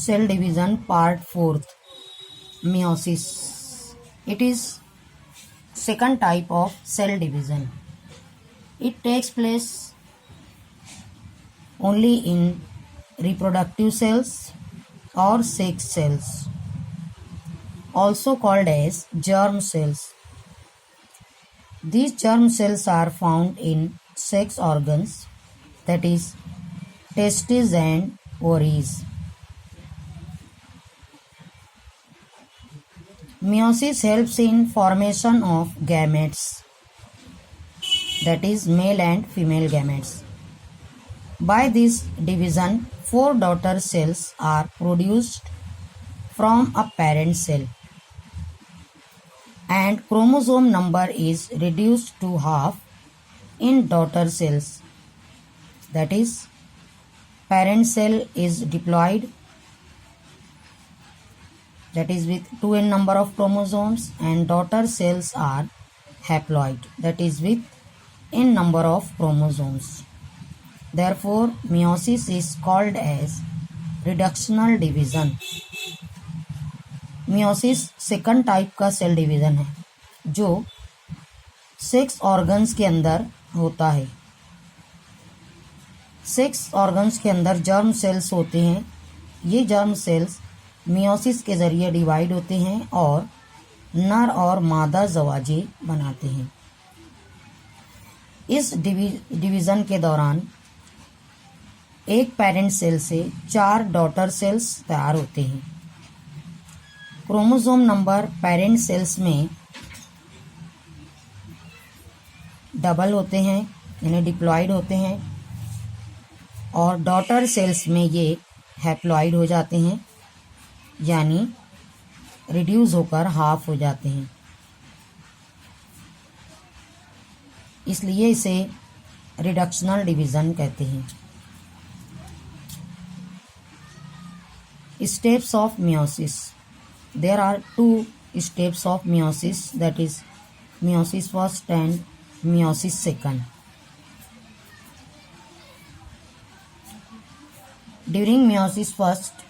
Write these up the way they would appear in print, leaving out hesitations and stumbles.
Cell division part 4th. Meiosis. It is second type of cell division. It takes place only in reproductive cells or sex cells, also called as germ cells. These germ cells are found in sex organs, that is testes and ovaries. Meiosis helps in formation of gametes, that is male and female gametes. By this division, 4 daughter cells are produced from a parent cell, and chromosome number is reduced to half in daughter cells. That is, parent cell is diploid, that is with 2n number of chromosomes, and daughter cells are haploid, that is with n number of chromosomes. Therefore, meiosis is called as reductional division. meiosis second type का cell division है जो sex organs के अंदर होता है. Sex organs के अंदर germ cells होते हैं. ये जर्म सेल्स meiosis के ज़रिए डिवाइड होते हैं और नर और मादा ज़वाजे बनाते हैं. इस डिवीज़न के दौरान एक पेरेंट सेल से 4 डॉटर सेल्स तैयार होते हैं. क्रोमोसोम नंबर पेरेंट सेल्स में डबल होते हैं, यानी डिप्लॉयड होते हैं, और डॉटर सेल्स में ये हैप्लॉयड हो जाते हैं, यानी रिड्यूस होकर हाफ हो जाते हैं. इसलिए इसे रिडक्शनल डिवीज़न कहते हैं. Steps of meiosis. There are 2 steps of meiosis, that is meiosis first and meiosis second. During meiosis first,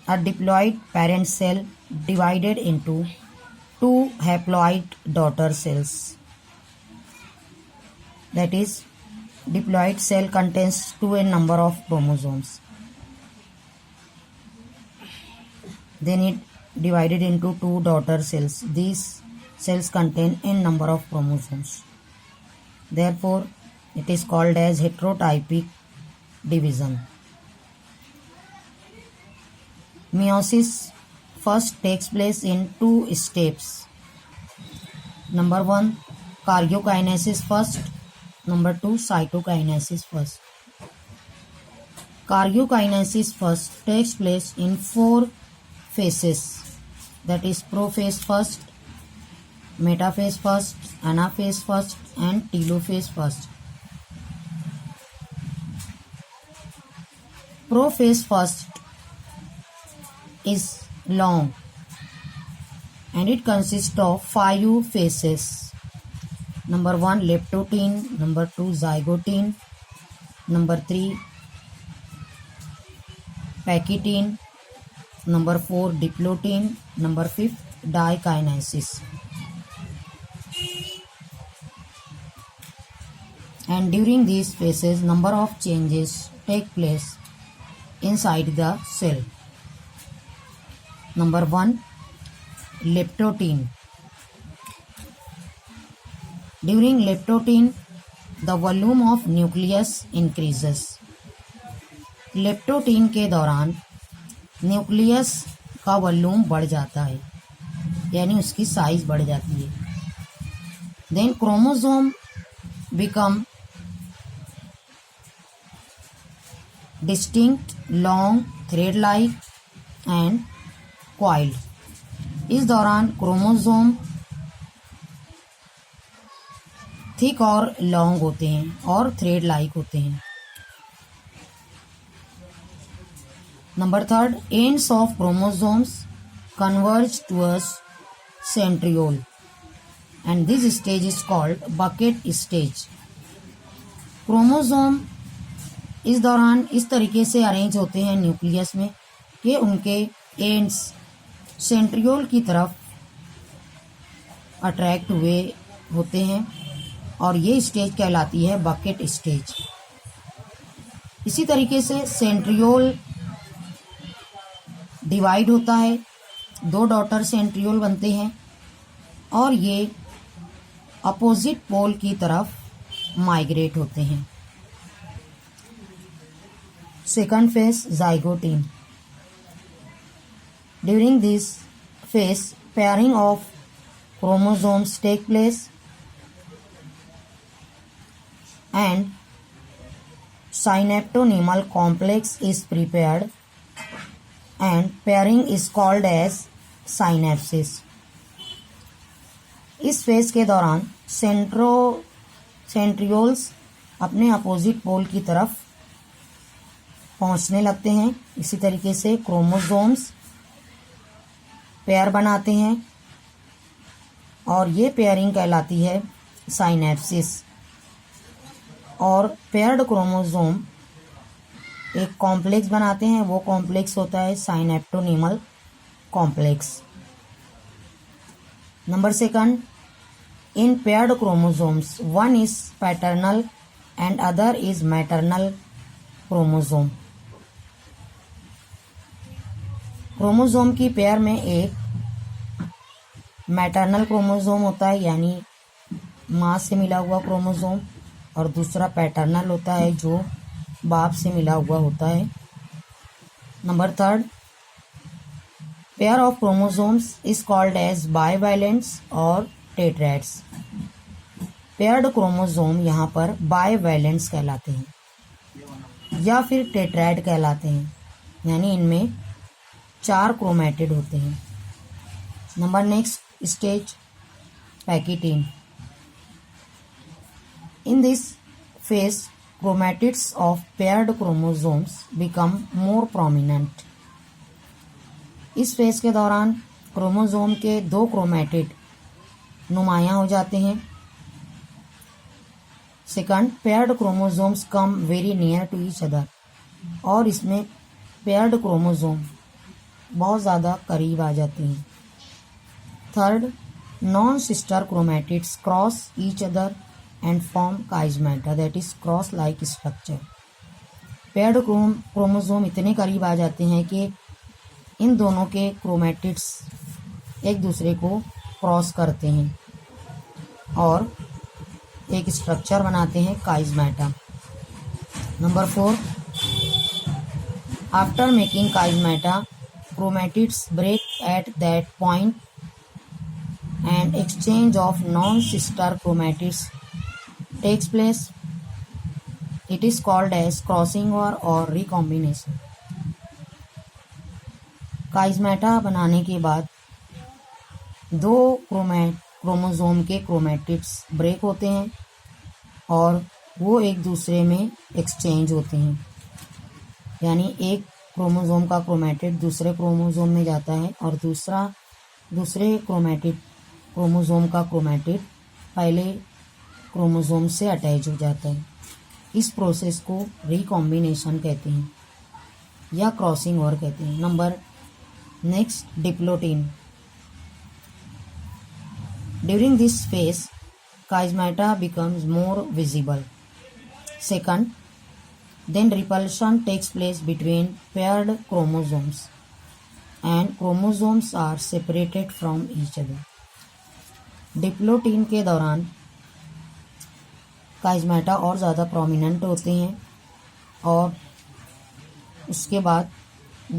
a diploid parent cell divided into 2 haploid daughter cells. That is, diploid cell contains 2n number of chromosomes. Then it divided into 2 daughter cells. These cells contain n number of chromosomes. Therefore, it is called as heterotypic division. Meiosis first takes place in 2 steps. Number 1, karyokinesis first. Number 2, cytokinesis first. Karyokinesis first takes place in 4 phases, that is prophase first, metaphase first, anaphase first, and telophase first. Prophase first is long and it consists of 5 phases. Number 1, leptotene. Number 2, zygotene. Number 3, pachytene. Number 4, diplotene. Number 5, dikinesis. And during these phases, number of changes take place inside the cell. Number 1, leptotene. During leptotene, the volume of nucleus increases. leptotene के दौरान nucleus का volume बढ़ जाता है, यानी उसकी size बढ़ जाती है. Then chromosome become distinct, long, thread like and coiled. इस दौरान क्रोमोसोम थिक और लॉन्ग होते हैं और थ्रेड लाइक होते हैं. Number 3, ends of chromosomes converge towards centriole, and this stage is called bucket stage. Chromosome इस दौरान इस तरीके से अरेंज होते हैं न्यूक्लियस में ये उनके एंड्स सेंट्रियोल की तरफ अट्रैक्ट हुए होते हैं और ये स्टेज कहलाती है बकेट स्टेज। इसी तरीके से सेंट्रियोल डिवाइड होता है, 2 डॉटर सेंट्रियोल बनते हैं और ये अपोजिट पोल की तरफ माइग्रेट होते हैं। Second phase zygote. During this phase pairing of chromosomes take place and synaptonemal complex is prepared and pairing is called as synapsis। इस फेज के दौरान सेंट्रियोल्स अपने अपोजिट पोल की तरफ पहुंचने लगते हैं। इसी तरीके से क्रोमोसोम्स पेयर बनाते हैं और ये पेयरिंग कहलाती है साइनेप्सिस। और पेयर्ड क्रोमोसोम एक कॉम्प्लेक्स बनाते हैं, वो कॉम्प्लेक्स होता है synaptonemal complex. Number second, in paired chromosomes one is paternal and other is maternal chromosome. Chromosome की पेयर में एक मैटरनल क्रोमोसोम होता है यानी माँ से मिला हुआ क्रोमोसोम, और दूसरा पैटर्नल होता है जो बाप से मिला हुआ होता है। Number third, pair of chromosomes is called as bivalents और टेट्रैड्स। पेयर्ड क्रोमोसोम यहाँ पर बाइवैलेंट्स कहलाते हैं या फिर टेट्रैड कहलाते हैं, यानी इनमें 4 क्रोमैटिड होते हैं। Number next stage, pachytene. In this phase, chromatids of paired chromosomes become more prominent। इस फेज के दौरान क्रोमोसोम के 2 क्रोमैटिड नुमायां हो जाते हैं। Second, paired chromosomes come very near to each other, और इसमें पेयर्ड क्रोमोसोम बहुत ज़्यादा करीब आ जाते हैं। Third, non sister chromatids cross each other and form chiasmata, that is cross like structure. Paired chromosome इतने करीब आ जाते हैं कि इन दोनों के क्रोमैटिड्स एक दूसरे को क्रॉस करते हैं और एक स्ट्रक्चर बनाते हैं chiasmata. Number 4, after making chiasmata chromatids break at that point and exchange of non-sister chromatids takes place. It is called as crossing or recombination। काइजमेटा बनाने के बाद 2 क्रोमोसोम के क्रोमैटिड्स ब्रेक होते हैं और वो एक दूसरे में एक्सचेंज होते हैं, यानी एक क्रोमोसोम का क्रोमैटिड दूसरे क्रोमोसोम में जाता है और दूसरे क्रोमोसोम का क्रोमैटिड पहले क्रोमोसोम से अटैच हो जाता है। इस प्रोसेस को रिकॉम्बिनेशन कहते हैं या क्रॉसिंग ओवर कहते हैं। Number next, diplotene. During this phase chiasmata becomes more visible. Second, then repulsion takes place between paired chromosomes and chromosomes are separated from each other। Diplotene के दौरान काइजमेटा और ज़्यादा प्रोमिनेंट होते हैं और उसके बाद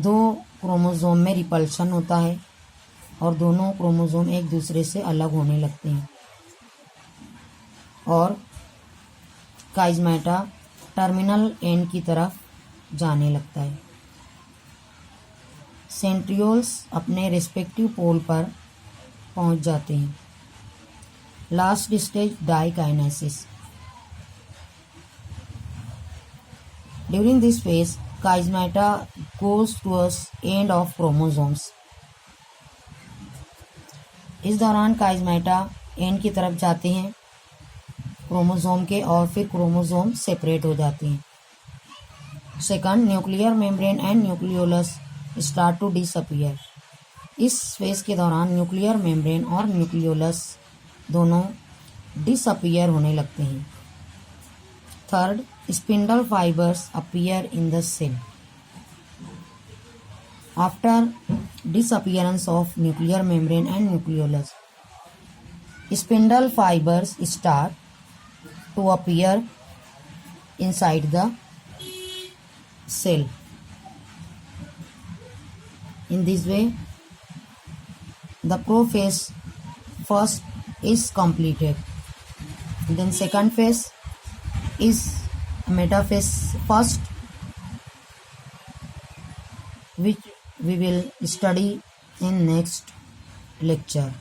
2 क्रोमोसोम में रिपल्शन होता है और दोनों क्रोमोसोम एक दूसरे से अलग होने लगते हैं और काइजमेटा टर्मिनल एंड की तरफ जाने लगता है। सेंट्रियोल्स अपने रिस्पेक्टिव पोल पर पहुंच जाते हैं। Last stage, diakinesis. During this phase chiasmata goes towards end of chromosomes. इस दौरान काइजमेटा एंड की तरफ जाते हैं क्रोमोसोम के और फिर क्रोमोसोम सेपरेट हो जाते हैं। Second, nuclear membrane and nucleolus start to disappear. इस फेज के दौरान न्यूक्लियर मेम्ब्रेन और न्यूक्लियोलस दोनों डिसअपियर होने लगते हैं। Third, spindle fibres appear in the cell. After disappearance of nuclear membrane and nucleolus, spindle fibers start to appear inside the cell. In this way, the prophase first is completed. Then second phase is metaphase first, which we will study in next lecture.